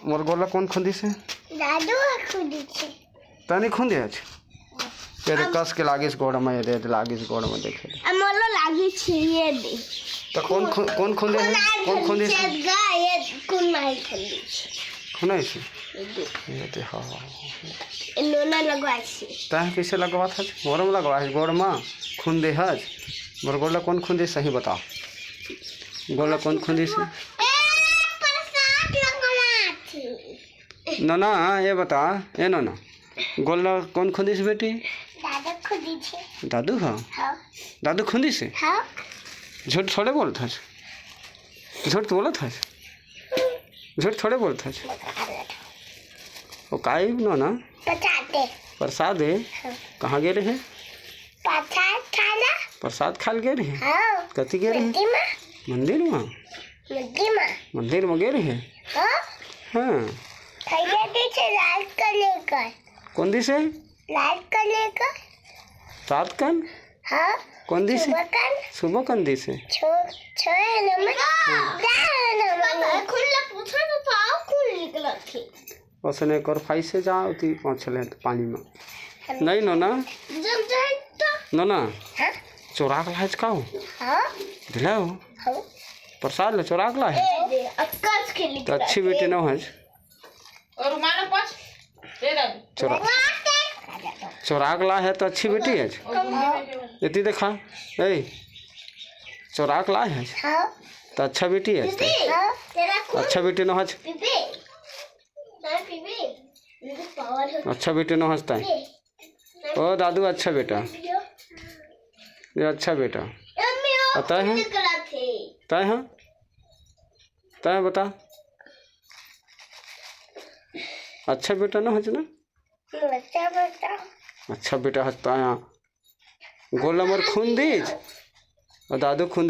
मोर गोला कौन खुंदी से दादू खुदी छे तनी खुंदी है तेरे कस के लागिस गोड़ में दे लागिस गोड़ में देखे अमलो लागी छे ये दे तो कौन खुंदे है कौन खुंदी से गाय कौन नहीं खुदी छे खुनाई से ये दे हां इन्होंने लगवाई छे ता कैसे लगवा था मोर में लगवा है गोड़ में खुंदे है मोर गोला कौन खुंदी सही बता गोला कौन खुंदी से ना ये बता ये ना गोला कौन खुंदी से बेटी दादू खुदी छे दादू हाँ दादू खुंदी से हाँ झूठ थोड़े बोलता है झूठ तो बोला था झूठ थोड़े बोलता है वो काई ना पचाते प्रसाद है कहाँ गए रहे प्रसाद खाना प्रसाद खाल गए रहे हाँ कति गए रहे मंदिर में मंदिर में गए रहे हाँ भैया दीजिए लाल कलर का कौन दी से लाल कलर का रात कन हाँ कौन दी से सुबह कन दी से छोए नमन खुला पूछो तो पाँव खुल निकला थी उसने एक और फाई से जाओ थी पहुँच ले पानी में नहीं ना जब जाए तो ना हाँ चोरा के लाज का हाँ दिलाओ हाँ प्रसाद ले चोरा के ला है अक्कास के लिए तो अच्छी बेटी ना है और मानो पाँच दे दे चोरा के ला है तो अच्छी बेटी है इतनी देखा ए चोरा के ला है हाँ तो अच्छा बेटी है हाँ तेरा अच्छा बेटी ना है पीपी पीपी मेरे पावर है अच्छा बेटी ना हंसता है ओ दादू अच्छा बेटा ये अच्छा बेटा पता है तय हाँ तय बता अच्छा बेटा ना हंस ना अच्छा बेटा हंसता है गोला मोर खून दीज और दादू खून